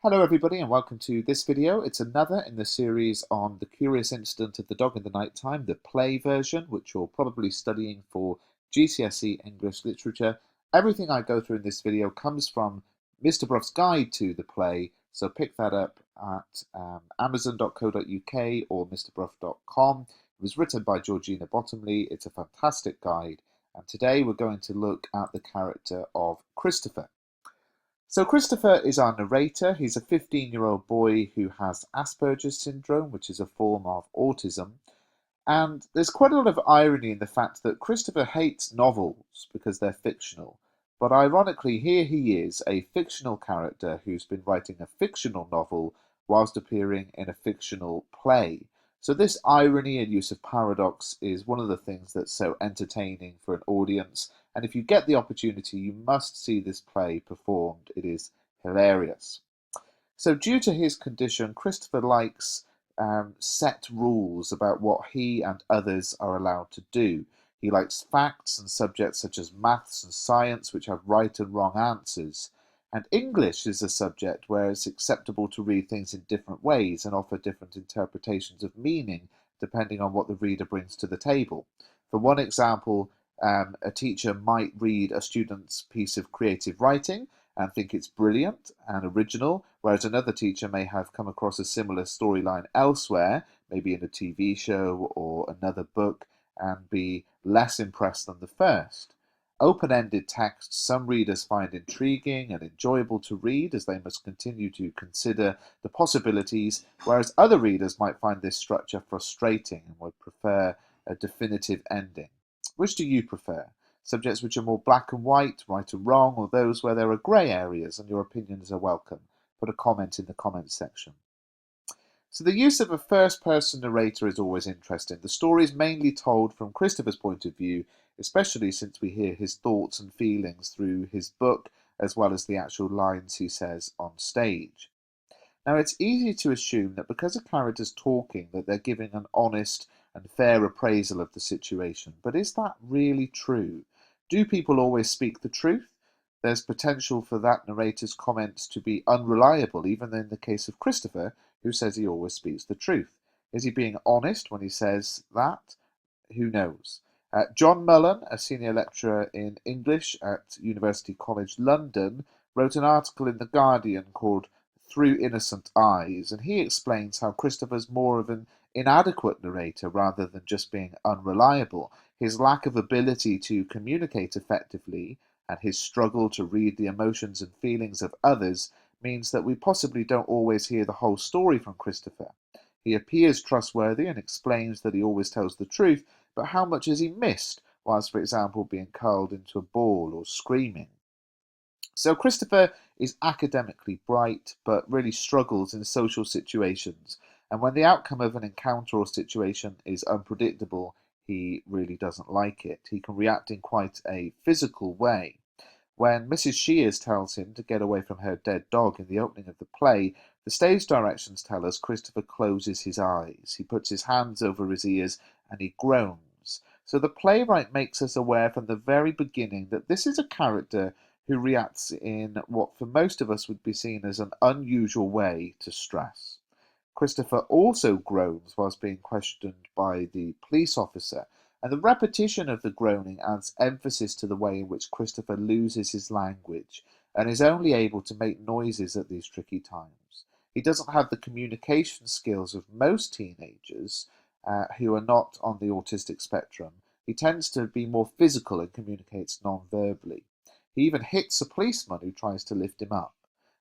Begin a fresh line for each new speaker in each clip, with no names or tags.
Hello everybody and welcome to this video. It's another in the series on The Curious Incident of the Dog in the Night Time, the play version, which you're probably studying for GCSE English Literature. Everything I go through in this video comes from Mr. Bruff's guide to the play, so pick that up at amazon.co.uk or mrbruff.com. It was written by Georgina Bottomley. It's a fantastic guide, and today we're going to look at the character of Christopher. So Christopher is our narrator. He's a 15-year-old boy who has Asperger's syndrome, which is a form of autism. And there's quite a lot of irony in the fact that Christopher hates novels because they're fictional. But ironically, here he is, a fictional character who's been writing a fictional novel whilst appearing in a fictional play. So this irony and use of paradox is one of the things that's so entertaining for an audience. And if you get the opportunity, you must see this play performed. It is hilarious. So due to his condition, Christopher likes set rules about what he and others are allowed to do. He likes facts and subjects such as maths and science, which have right and wrong answers. And English is a subject where it's acceptable to read things in different ways and offer different interpretations of meaning, depending on what the reader brings to the table. For one example, a teacher might read a student's piece of creative writing and think it's brilliant and original, whereas another teacher may have come across a similar storyline elsewhere, maybe in a TV show or another book, and be less impressed than the first. Open-ended texts some readers find intriguing and enjoyable to read as they must continue to consider the possibilities, whereas other readers might find this structure frustrating and would prefer a definitive ending. Which do you prefer? Subjects which are more black and white, right or wrong, or those where there are grey areas and your opinions are welcome? Put a comment in the comments section. So the use of a first-person narrator is always interesting. The story is mainly told from Christopher's point of view, especially since we hear his thoughts and feelings through his book, as well as the actual lines he says on stage. Now, it's easy to assume that because a character's talking, that they're giving an honest and fair appraisal of the situation. But is that really true? Do people always speak the truth? There's potential for that narrator's comments to be unreliable, even in the case of Christopher, who says he always speaks the truth. Is he being honest when he says that? Who knows? John Mullen, a senior lecturer in English at University College London, wrote an article in The Guardian called Through Innocent Eyes, and he explains how Christopher's more of an inadequate narrator rather than just being unreliable. His lack of ability to communicate effectively and his struggle to read the emotions and feelings of others means that we possibly don't always hear the whole story from Christopher. He appears trustworthy and explains that he always tells the truth, but how much has he missed whilst, for example, being curled into a ball or screaming? So Christopher is academically bright, but really struggles in social situations. And when the outcome of an encounter or situation is unpredictable, he really doesn't like it. He can react in quite a physical way. When Mrs. Shears tells him to get away from her dead dog in the opening of the play, the stage directions tell us Christopher closes his eyes. He puts his hands over his ears and he groans. So the playwright makes us aware from the very beginning that this is a character who reacts in what for most of us would be seen as an unusual way to stress. Christopher also groans whilst being questioned by the police officer, and the repetition of the groaning adds emphasis to the way in which Christopher loses his language and is only able to make noises at these tricky times. He doesn't have the communication skills of most teenagers who are not on the autistic spectrum. He tends to be more physical and communicates non-verbally. He even hits a policeman who tries to lift him up.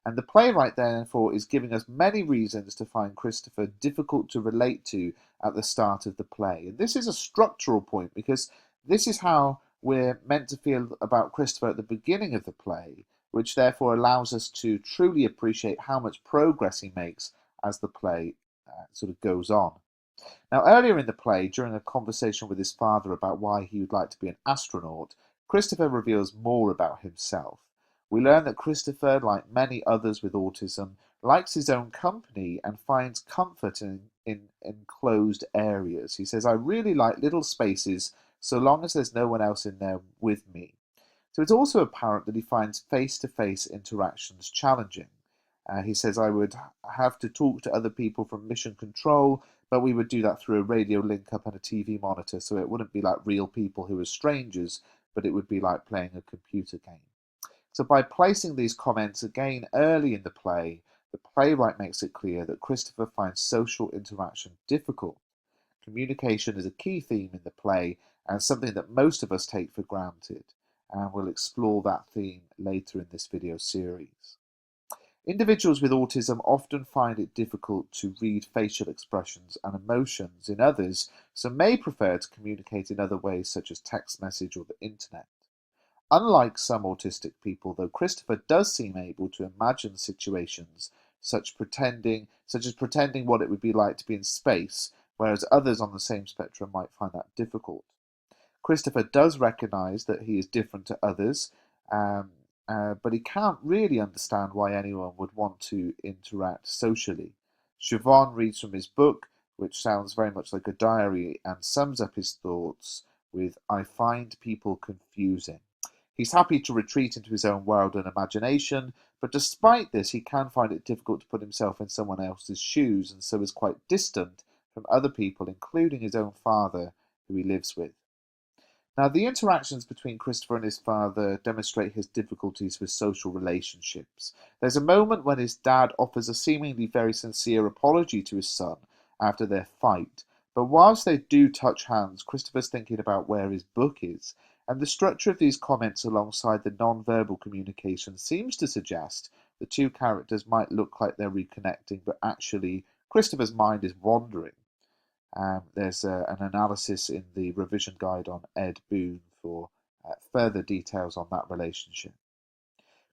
And the playwright, therefore, is giving us many reasons to find Christopher difficult to relate to at the start of the play. And this is a structural point because this is how we're meant to feel about Christopher at the beginning of the play, which therefore allows us to truly appreciate how much progress he makes as the play sort of goes on. Now, earlier in the play, during a conversation with his father about why he would like to be an astronaut, Christopher reveals more about himself. We learn that Christopher, like many others with autism, likes his own company and finds comfort in enclosed areas. He says, I really like little spaces so long as there's no one else in there with me. So it's also apparent that he finds face-to-face interactions challenging. He says, I would have to talk to other people from mission control, but we would do that through a radio link up and a TV monitor, so it wouldn't be like real people who are strangers, but it would be like playing a computer game. So by placing these comments again early in the play, the playwright makes it clear that Christopher finds social interaction difficult. Communication is a key theme in the play and something that most of us take for granted, and we'll explore that theme later in this video series. Individuals with autism often find it difficult to read facial expressions and emotions in others, so may prefer to communicate in other ways such as text message or the internet. Unlike some autistic people, though, Christopher does seem able to imagine situations such as pretending what it would be like to be in space, whereas others on the same spectrum might find that difficult. Christopher does recognise that he is different to others, but he can't really understand why anyone would want to interact socially. Siobhan reads from his book, which sounds very much like a diary, and sums up his thoughts with, I find people confusing. He's happy to retreat into his own world and imagination, but despite this, he can find it difficult to put himself in someone else's shoes, and so is quite distant from other people, including his own father, who he lives with. Now, the interactions between Christopher and his father demonstrate his difficulties with social relationships. There's a moment when his dad offers a seemingly very sincere apology to his son after their fight, but whilst they do touch hands, Christopher's thinking about where his book is, and the structure of these comments alongside the non-verbal communication seems to suggest the two characters might look like they're reconnecting, but actually Christopher's mind is wandering. There's an analysis in the revision guide on Ed Boon for further details on that relationship.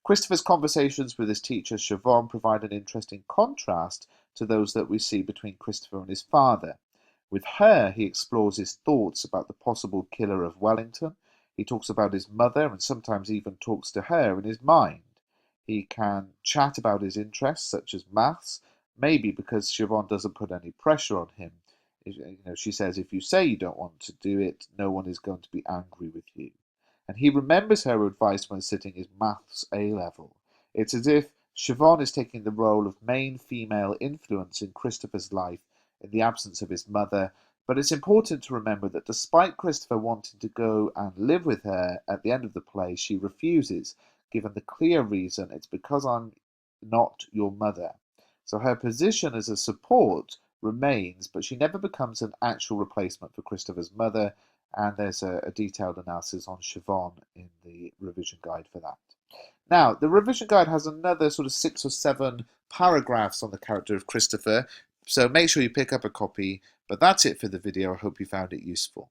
Christopher's conversations with his teacher Siobhan provide an interesting contrast to those that we see between Christopher and his father. With her, he explores his thoughts about the possible killer of Wellington. He talks about his mother and sometimes even talks to her in his mind. He can chat about his interests, such as maths, maybe because Siobhan doesn't put any pressure on him. She says, if you say you don't want to do it, no one is going to be angry with you. And he remembers her advice when sitting his maths A-level. It's as if Siobhan is taking the role of main female influence in Christopher's life in the absence of his mother, but it's important to remember that despite Christopher wanting to go and live with her at the end of the play, she refuses, given the clear reason, it's because I'm not your mother. So her position as a support remains, but she never becomes an actual replacement for Christopher's mother, and there's a detailed analysis on Siobhan in the revision guide for that. Now, the revision guide has another sort of 6 or 7 paragraphs on the character of Christopher, so make sure you pick up a copy, but that's it for the video. I hope you found it useful.